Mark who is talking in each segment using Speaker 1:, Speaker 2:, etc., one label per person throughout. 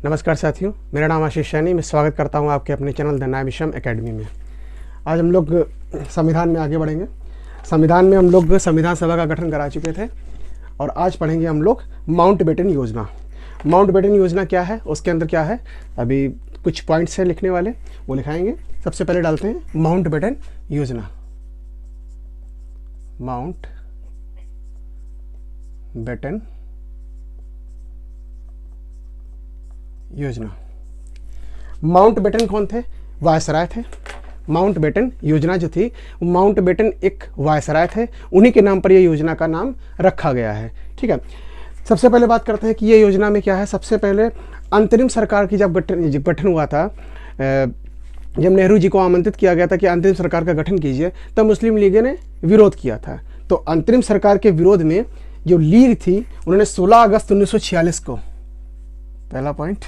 Speaker 1: नमस्कार साथियों, मेरा नाम आशीष सैनी। मैं स्वागत करता हूं आपके अपने चैनल द न्याय विषम एकेडमी में। आज हम लोग संविधान में आगे बढ़ेंगे। संविधान में हम लोग संविधान सभा का गठन करा चुके थे और आज पढ़ेंगे हम लोग माउंटबेटन योजना। माउंटबेटन योजना क्या है, उसके अंदर क्या है, अभी कुछ पॉइंट्स हैं लिखने वाले, वो लिखाएंगे। सबसे पहले डालते हैं माउंटबेटन योजना। माउंटबेटन योजना। माउंटबेटन कौन थे? वायसराय थे। माउंटबेटन योजना जो थी, माउंटबेटन एक वायसराय थे, उन्हीं के नाम पर यह योजना का नाम रखा गया है। ठीक है, सबसे पहले बात करते हैं कि ये योजना में क्या है। सबसे पहले अंतरिम सरकार की जब गठन हुआ था, जब नेहरू जी को आमंत्रित किया गया था कि अंतरिम सरकार का गठन कीजिए, तब मुस्लिम लीग ने विरोध किया था। तो अंतरिम सरकार के विरोध में जो लीग थी, उन्होंने 16 अगस्त 1946 को, पहला पॉइंट,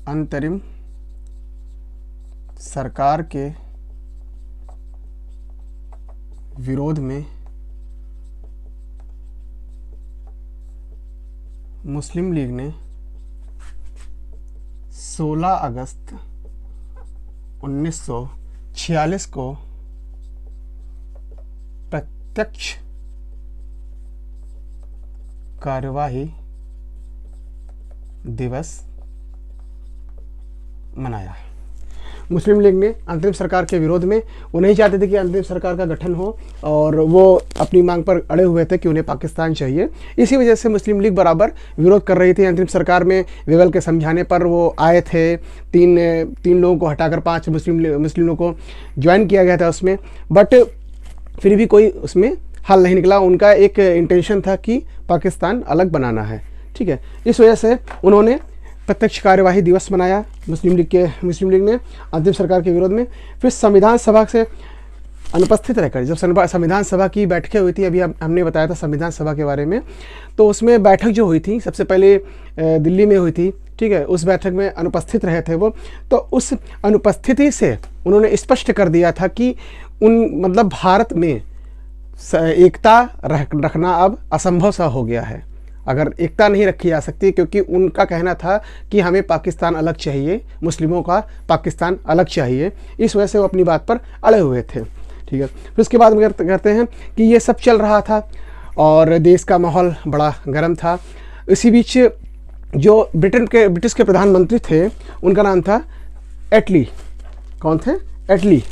Speaker 1: अंतरिम सरकार के विरोध में मुस्लिम लीग ने 16 अगस्त 1946 को प्रत्यक्ष कार्यवाही दिवस मनाया। मुस्लिम लीग ने अंतरिम सरकार के विरोध में, वो नहीं चाहते थे कि अंतरिम सरकार का गठन हो और वो अपनी मांग पर अड़े हुए थे कि उन्हें पाकिस्तान चाहिए। इसी वजह से मुस्लिम लीग बराबर विरोध कर रही थी। अंतरिम सरकार में वेवल के समझाने पर वो आए थे। तीन लोगों को हटाकर 5 मुस्लिम लोगों को ज्वाइन किया गया था उसमें, बट फिर भी कोई उसमें हल नहीं निकला। उनका एक इंटेंशन था कि पाकिस्तान अलग बनाना है। ठीक है, इस वजह से उन्होंने प्रत्यक्ष कार्यवाही दिवस मनाया मुस्लिम लीग ने अंतिम सरकार के विरोध में। फिर संविधान सभा से अनुपस्थित रहकर, जब संविधान सभा की बैठकें हुई थी, अभी हमने बताया था संविधान सभा के बारे में, तो उसमें बैठक जो हुई थी सबसे पहले दिल्ली में हुई थी। ठीक है, उस बैठक में अनुपस्थित रहे थे वो। तो उस अनुपस्थिति से उन्होंने स्पष्ट कर दिया था कि भारत में एकता रखना अब असंभव सा हो गया है। अगर एकता नहीं रखी जा सकती, क्योंकि उनका कहना था कि हमें पाकिस्तान अलग चाहिए, मुस्लिमों का पाकिस्तान अलग चाहिए। इस वजह से वो अपनी बात पर अड़े हुए थे। ठीक है, फिर उसके बाद कहते हैं कि ये सब चल रहा था और देश का माहौल बड़ा गर्म था। इसी बीच जो ब्रिटिश के प्रधानमंत्री थे, उनका नाम था एटली। कौन थे? एटली।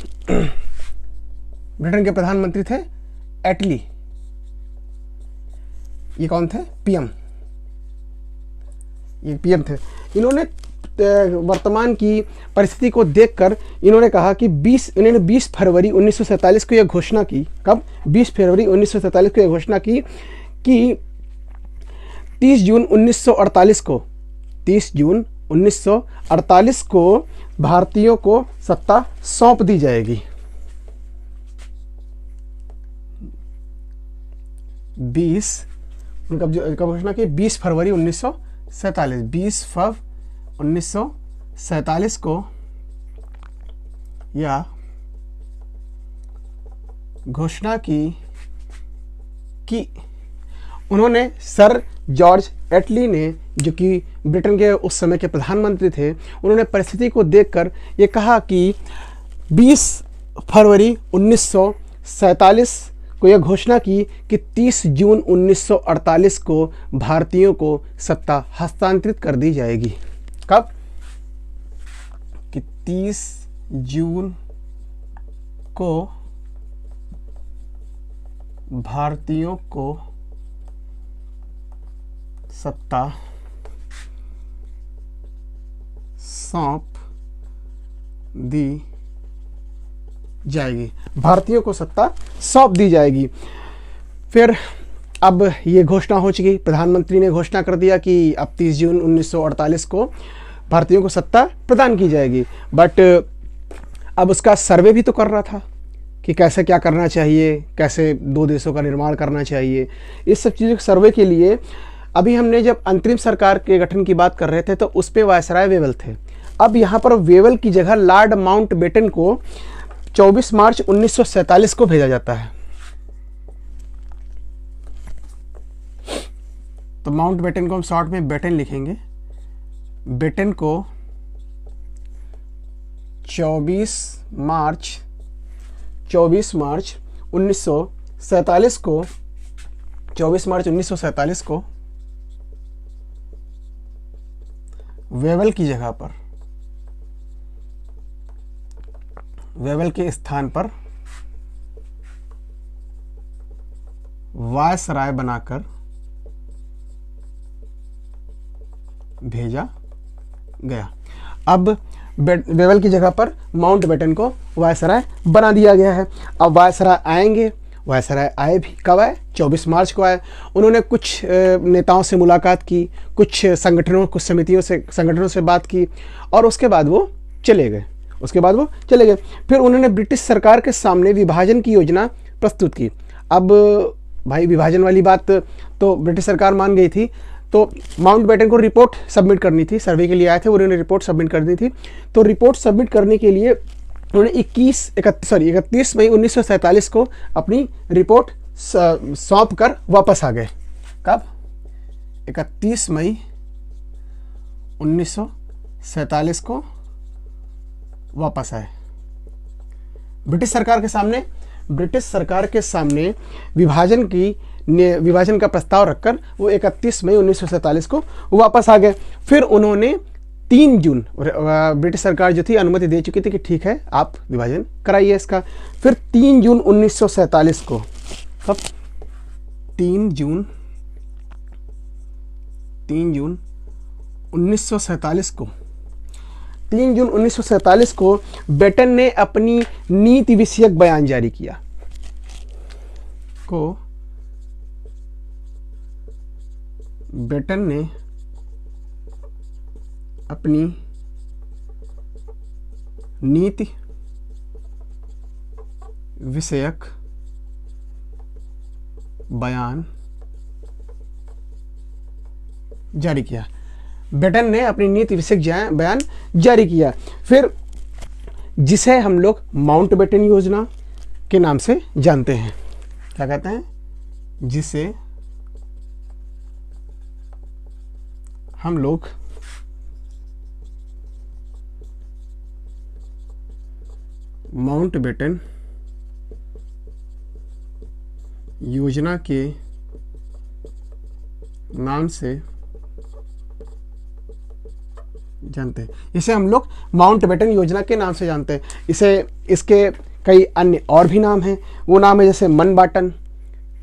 Speaker 1: ब्रिटेन के प्रधानमंत्री थे एटली। ये कौन थे? पीएम। ये पीएम थे। इन्होंने वर्तमान की परिस्थिति को देखकर इन्होंने कहा कि 20 फरवरी 1947 को यह घोषणा की। कब? 20 फरवरी 1947 को यह घोषणा की कि 30 जून 1948 को भारतीयों को सत्ता सौंप दी जाएगी। कब घोषणा की? 20 फरवरी 1947। 20 फरवरी 1947 को यह घोषणा की कि उन्होंने सर जॉर्ज एटली ने, जो कि ब्रिटेन के उस समय के प्रधानमंत्री थे, उन्होंने परिस्थिति को देखकर ये कहा कि 20 फरवरी 1947 को यह घोषणा की कि 30 जून 1948 को भारतीयों को सत्ता हस्तांतरित कर दी जाएगी। कब? कि 30 जून को भारतीयों को सत्ता सौंप दी जाएगी। भारतीयों को सत्ता सौंप दी जाएगी। फिर अब ये घोषणा हो चुकी, प्रधानमंत्री ने घोषणा कर दिया कि अब 30 जून 1948 को भारतीयों को सत्ता प्रदान की जाएगी। बट अब उसका सर्वे भी तो कर रहा था कि कैसे क्या करना चाहिए, कैसे दो देशों का निर्माण करना चाहिए। इस सब चीज़ों के सर्वे के लिए अभी हमने जब अंतरिम सरकार के गठन की बात कर रहे थे तो उस पर वायसराय वेवल थे। अब यहाँ पर वेवल की जगह लॉर्ड माउंटबेटन को 24 मार्च 1947 को भेजा जाता है। तो माउंट बेटन को हम शॉर्ट में बेटन लिखेंगे। बेटन को 24 मार्च 1947 को 24 मार्च 1947 को वेवल की जगह पर, वेवल के स्थान पर वायसराय बनाकर भेजा गया। अब वेवल की जगह पर माउंट बेटन को वायसराय बना दिया गया है। अब वायसराय आएंगे, वायसराय आए भी कब आए? 24 मार्च को आए। उन्होंने कुछ नेताओं से मुलाकात की, कुछ संगठनों, कुछ समितियों से, संगठनों से बात की और उसके बाद वो चले गए। फिर उन्होंने ब्रिटिश सरकार के सामने विभाजन की योजना प्रस्तुत की। अब भाई विभाजन वाली बात तो ब्रिटिश सरकार मान गई थी, तो माउंट बेटन को रिपोर्ट सबमिट करनी थी। सर्वे के लिए आए थे, उन्होंने रिपोर्ट सबमिट करनी थी। तो रिपोर्ट सबमिट करने के लिए उन्होंने 31 मई 1947 को अपनी रिपोर्ट सौंप कर वापस आ गए। कब? 31 मई 1947 को वापस आए। ब्रिटिश सरकार के सामने विभाजन का प्रस्ताव रखकर वो 31 मई 1947 को वापस आ गए। फिर उन्होंने 3 जून, ब्रिटिश सरकार जो थी अनुमति दे चुकी थी कि ठीक है आप विभाजन कराइए इसका। फिर 3 जून 1947 को, कब? 3 जून 1947 को बेटन ने अपनी नीति विषयक बयान जारी किया। बेटन ने अपनी नीति विषयक बयान जारी किया। बेटन ने अपनी नीति विषयक बयान जारी किया। फिर जिसे हम लोग माउंट बेटन योजना के नाम से जानते हैं। क्या कहते हैं? जिसे हम लोग माउंट बेटन योजना के नाम से जानते हैं। इसे हम लोग माउंट बेटन योजना के नाम से जानते हैं। इसके कई अन्य और भी नाम हैं। वो नाम है जैसे मन बाटन,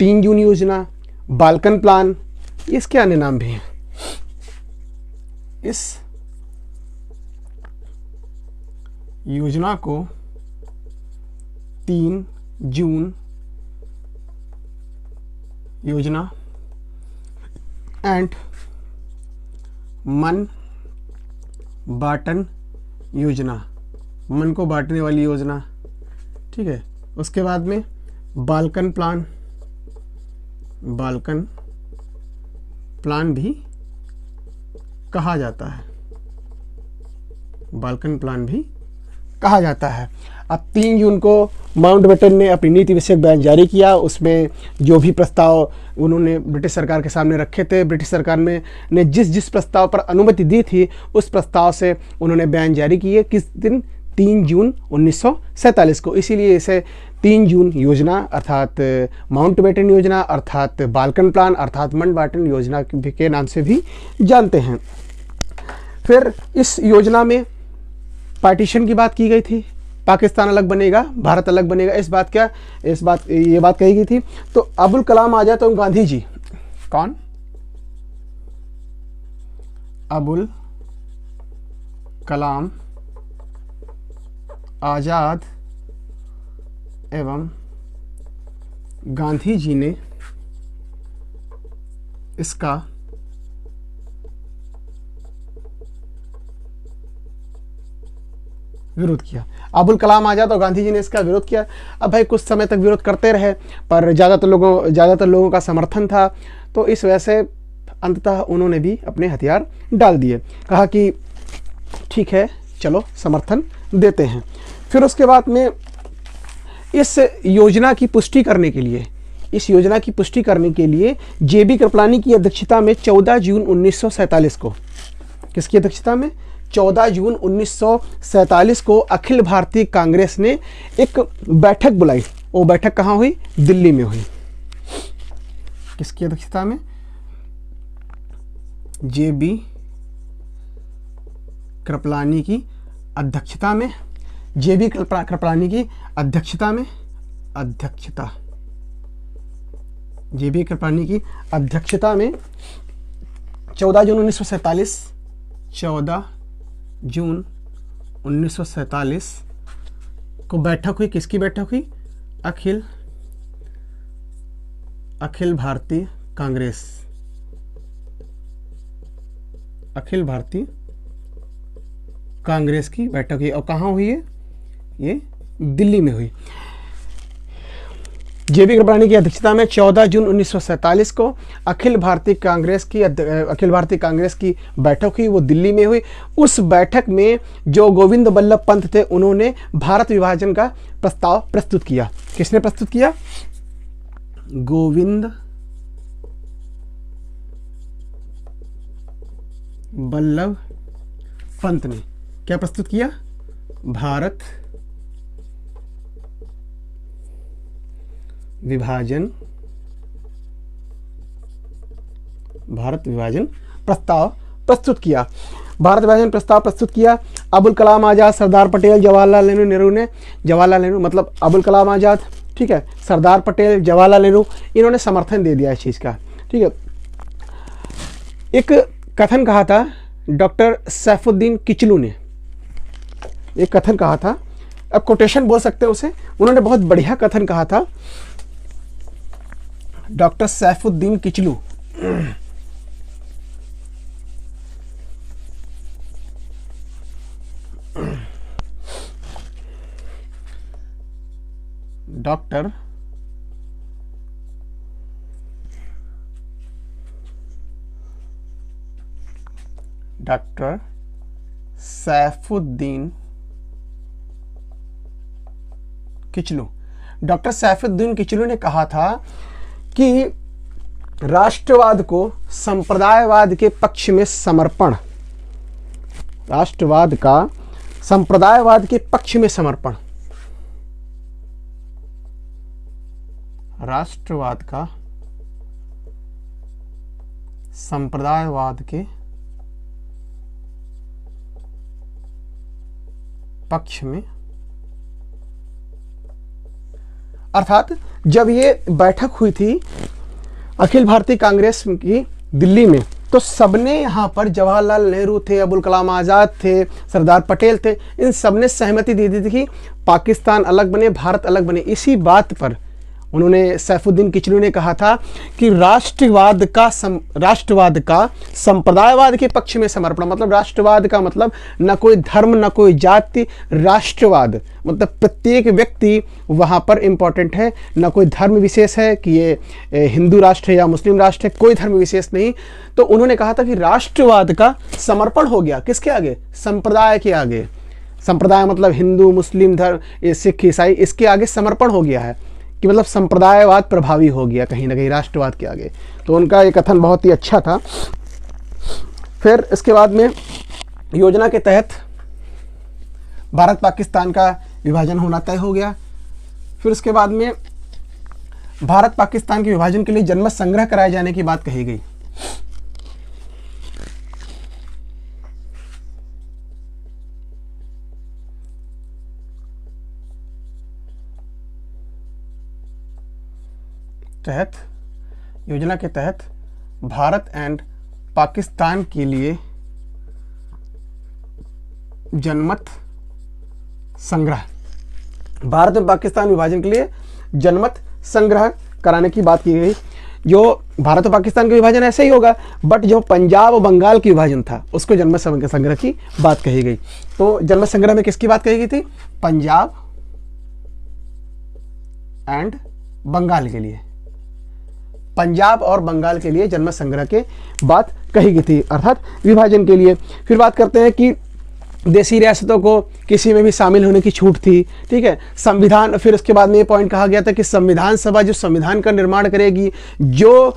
Speaker 1: 3 जून योजना, बाल्कन प्लान, इसके अन्य नाम भी हैं। इस योजना को 3 जून योजना एंड मन बाटन योजना, मन को बांटने वाली योजना, ठीक है। उसके बाद में बाल्कन प्लान भी कहा जाता है। बाल्कन प्लान भी कहा जाता है। अब 3 जून को माउंट बेटन ने अपनी नीति विषयक बयान जारी किया। उसमें जो भी प्रस्ताव उन्होंने ब्रिटिश सरकार के सामने रखे थे, ब्रिटिश सरकार ने जिस प्रस्ताव पर अनुमति दी थी उस प्रस्ताव से उन्होंने बयान जारी किए। किस दिन? 3 जून 1947 को। इसीलिए इसे 3 जून योजना अर्थात माउंट बेटन योजना अर्थात बाल्कन प्लान अर्थात मन बाटन योजना के नाम से भी जानते हैं। फिर इस योजना में पार्टीशन की बात की गई थी। पाकिस्तान अलग बनेगा, भारत अलग बनेगा, ये बात कही गई थी। तो अबुल कलाम आजाद और गांधी जी, कौन? अबुल कलाम आजाद एवं गांधी जी ने इसका विरोध किया। अबुल कलाम आजाद और गांधी जी ने इसका विरोध किया। अब भाई कुछ समय तक विरोध करते रहे, पर ज़्यादातर लोगों का समर्थन था, तो इस वजह से अंततः उन्होंने भी अपने हथियार डाल दिए। कहा कि ठीक है, चलो समर्थन देते हैं। फिर उसके बाद में इस योजना की पुष्टि करने के लिए, इस योजना की पुष्टि करने के लिए जेबी कृपलानी की अध्यक्षता में 14 जून 1947 को, किसकी अध्यक्षता में, 14 जून 1947 को अखिल भारतीय कांग्रेस ने एक बैठक बुलाई। वो बैठक कहाँ हुई, दिल्ली में हुई। किसकी अध्यक्षता में, जेबी कृपलानी की अध्यक्षता में, जेबी कृपलानी की अध्यक्षता में, जेबी कृपलानी की अध्यक्षता में 14 जून 1947, 14 जून 1947 को बैठक हुई। किसकी बैठक हुई, अखिल भारतीय कांग्रेस, अखिल भारतीय कांग्रेस की बैठक हुई। और कहाँ हुई है, ये दिल्ली में हुई। जेबी कृपलानी की अध्यक्षता में 14 जून 1947 को अखिल भारतीय कांग्रेस की बैठक हुई, वो दिल्ली में हुई। उस बैठक में जो गोविंद बल्लभ पंत थे, उन्होंने भारत विभाजन का प्रस्ताव प्रस्तुत किया। किसने प्रस्तुत किया, गोविंद बल्लभ पंत ने क्या प्रस्तुत किया, भारत विभाजन प्रस्ताव प्रस्तुत किया। भारत विभाजन प्रस्ताव प्रस्तुत किया। अबुल कलाम आज़ाद, सरदार पटेल, जवाहरलाल नेहरू मतलब अबुल कलाम आज़ाद, ठीक है, सरदार पटेल, जवाहरलाल नेहरू, इन्होंने समर्थन दे दिया इस चीज़ का, ठीक है। एक कथन कहा था डॉक्टर सैफुद्दीन किचलू ने, एक कथन कहा था, अब कोटेशन बोल सकते हैं उसे, उन्होंने बहुत बढ़िया कथन कहा था। Doctor Saifuddin Kitchlew doctor Saifuddin Kitchlew, doctor Saifuddin Kitchlew ने कहा था कि राष्ट्रवाद को संप्रदायवाद के पक्ष में समर्पण, राष्ट्रवाद का संप्रदायवाद के पक्ष में समर्पण, राष्ट्रवाद का संप्रदायवाद के पक्ष में, अर्थात जब ये बैठक हुई थी अखिल भारतीय कांग्रेस की दिल्ली में, तो सबने यहाँ पर, जवाहरलाल नेहरू थे, अबुल कलाम आज़ाद थे, सरदार पटेल थे, इन सबने सहमति दे दी थी कि पाकिस्तान अलग बने, भारत अलग बने। इसी बात पर उन्होंने, सैफुद्दीन किचलू ने कहा था कि राष्ट्रवाद का संप्रदायवाद के पक्ष में समर्पण, मतलब राष्ट्रवाद का मतलब न कोई धर्म न कोई जाति, राष्ट्रवाद मतलब प्रत्येक व्यक्ति वहाँ पर इम्पोर्टेंट है, न कोई धर्म विशेष है कि ये हिंदू राष्ट्र है या मुस्लिम राष्ट्र है, कोई धर्म विशेष नहीं। तो उन्होंने कहा था कि राष्ट्रवाद का समर्पण हो गया, किसके आगे, संप्रदाय के आगे। संप्रदाय मतलब हिंदू, मुस्लिम धर्म, सिख, ईसाई, इसके आगे समर्पण हो गया है, कि मतलब संप्रदायवाद प्रभावी हो गया कहीं ना कहीं राष्ट्रवाद के आगे। तो उनका ये कथन बहुत ही अच्छा था। फिर इसके बाद में योजना के तहत भारत पाकिस्तान का विभाजन होना तय हो गया। फिर उसके बाद में भारत पाकिस्तान के विभाजन के लिए जनमत संग्रह कराए जाने की बात कही गई। योजना के तहत भारत एंड पाकिस्तान के लिए जनमत संग्रह, भारत और पाकिस्तान विभाजन के लिए जनमत संग्रह कराने की बात की गई। जो भारत और पाकिस्तान का विभाजन ऐसे ही होगा, बट जो पंजाब और बंगाल की विभाजन था उसको जनमत संग्रह की बात कही गई। तो जनमत संग्रह में किसकी बात कही गई थी, पंजाब एंड बंगाल के लिए, पंजाब और बंगाल के लिए जनमत संग्रह के बात कही गई थी, अर्थात विभाजन के लिए। फिर बात करते हैं कि देसी रियासतों को किसी में भी शामिल होने की छूट थी, ठीक है। संविधान, फिर उसके बाद में ये पॉइंट कहा गया था कि संविधान सभा जो संविधान का निर्माण करेगी, जो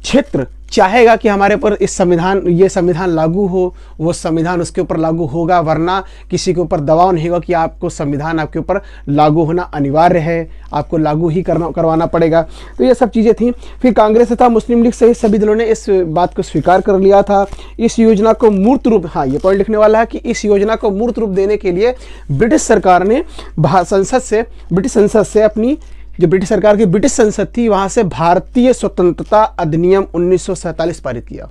Speaker 1: क्षेत्र चाहेगा कि हमारे ऊपर ये संविधान लागू हो, वो संविधान उसके ऊपर लागू होगा, वरना किसी के ऊपर दबाव नहीं होगा कि आपको संविधान आपके ऊपर लागू होना अनिवार्य है, आपको लागू ही करवाना पड़ेगा। तो ये सब चीज़ें थी। फिर कांग्रेस तथा मुस्लिम लीग सहित सभी दलों ने इस बात को स्वीकार कर लिया था। इस योजना को मूर्त रूप, हाँ ये पॉइंट लिखने वाला है कि इस योजना को मूर्त रूप देने के लिए ब्रिटिश सरकार ने ब्रिटिश संसद से अपनी, जो ब्रिटिश सरकार की ब्रिटिश संसद थी, वहां से भारतीय स्वतंत्रता अधिनियम 1947 पारित किया।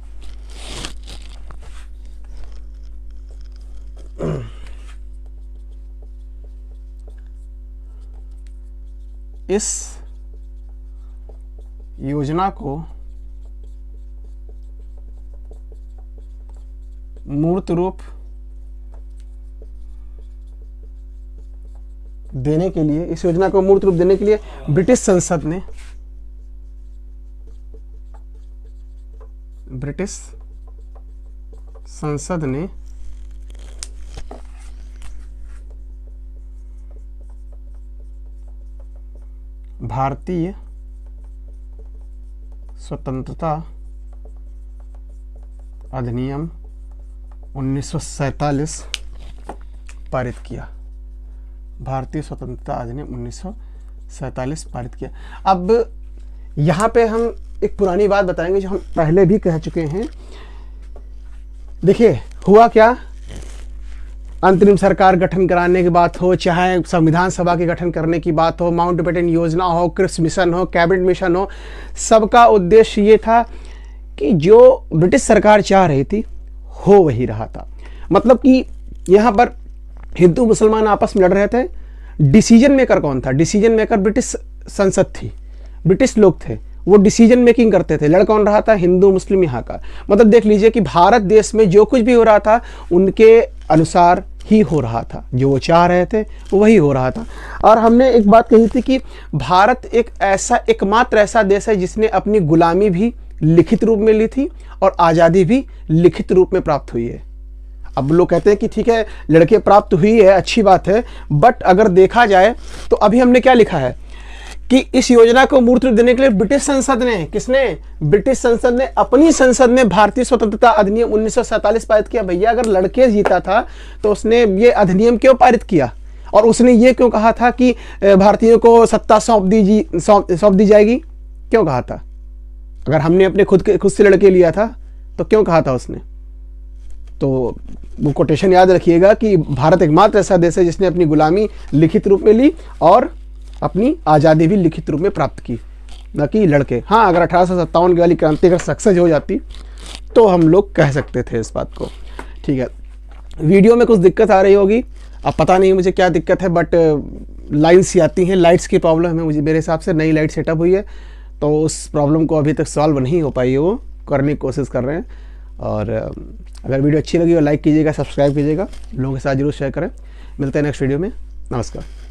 Speaker 1: इस योजना को मूर्त रूप देने के लिए, इस योजना को मूर्त रूप देने के लिए ब्रिटिश संसद ने भारतीय स्वतंत्रता अधिनियम 1947 पारित किया। भारतीय स्वतंत्रता अधिनियम 1947 पारित किया। अब यहाँ पे हम एक पुरानी बात बताएंगे जो हम पहले भी कह चुके हैं। देखिए हुआ क्या, अंतरिम सरकार गठन कराने की बात हो, चाहे संविधान सभा के गठन करने की बात हो, माउंटबेटन योजना हो, क्रिप्स मिशन हो, कैबिनेट मिशन हो, सबका उद्देश्य ये था कि जो ब्रिटिश सरकार चाह रही थी हो वही रहा था। मतलब कि यहाँ पर हिंदू मुसलमान आपस में लड़ रहे थे। डिसीजन मेकर कौन था? डिसीजन मेकर ब्रिटिश संसद थी, ब्रिटिश लोग थे, वो डिसीजन मेकिंग करते थे। लड़ कौन रहा था? हिंदू मुस्लिम यहाँ का। मतलब देख लीजिए कि भारत देश में जो कुछ भी हो रहा था उनके अनुसार ही हो रहा था, जो वो चाह रहे थे वही हो रहा था। और हमने एक बात कही थी कि भारत एकमात्र ऐसा देश है जिसने अपनी गुलामी भी लिखित रूप में ली थी और आज़ादी भी लिखित रूप में प्राप्त हुई है। अब लोग कहते हैं कि ठीक है लड़के प्राप्त हुई है, अच्छी बात है, बट अगर देखा जाए तो अभी हमने क्या लिखा है कि इस योजना को मूर्त रूप देने के लिए ब्रिटिश संसद ने, किसने? ब्रिटिश संसद ने अपनी संसद में भारतीय स्वतंत्रता अधिनियम 1947 पारित किया। भैया अगर लड़के जीता था तो उसने ये अधिनियम क्यों पारित किया? और उसने ये क्यों कहा था कि भारतीयों को सत्ता सौंप दी जाएगी? क्यों कहा था? अगर हमने अपने खुद से लड़के लिया था तो क्यों कहा था उसने? तो वो कोटेशन याद रखिएगा कि भारत एकमात्र ऐसा देश है जिसने अपनी गुलामी लिखित रूप में ली और अपनी आज़ादी भी लिखित रूप में प्राप्त की, न कि लड़के। हाँ, अगर 1857 की वाली क्रांति अगर सक्सेस हो जाती तो हम लोग कह सकते थे इस बात को। ठीक है, वीडियो में कुछ दिक्कत आ रही होगी, अब पता नहीं मुझे क्या दिक्कत है, बट लाइन्स आती हैं, लाइट्स की प्रॉब्लम है। मुझे मेरे हिसाब से नई लाइट सेटअप हुई है तो उस प्रॉब्लम को अभी तक सॉल्व नहीं हो पाई है, वो करने की कोशिश कर रहे हैं। और अगर वीडियो अच्छी लगी हो लाइक कीजिएगा, सब्सक्राइब कीजिएगा, लोगों के साथ जरूर शेयर करें। मिलते हैं नेक्स्ट वीडियो में। नमस्कार।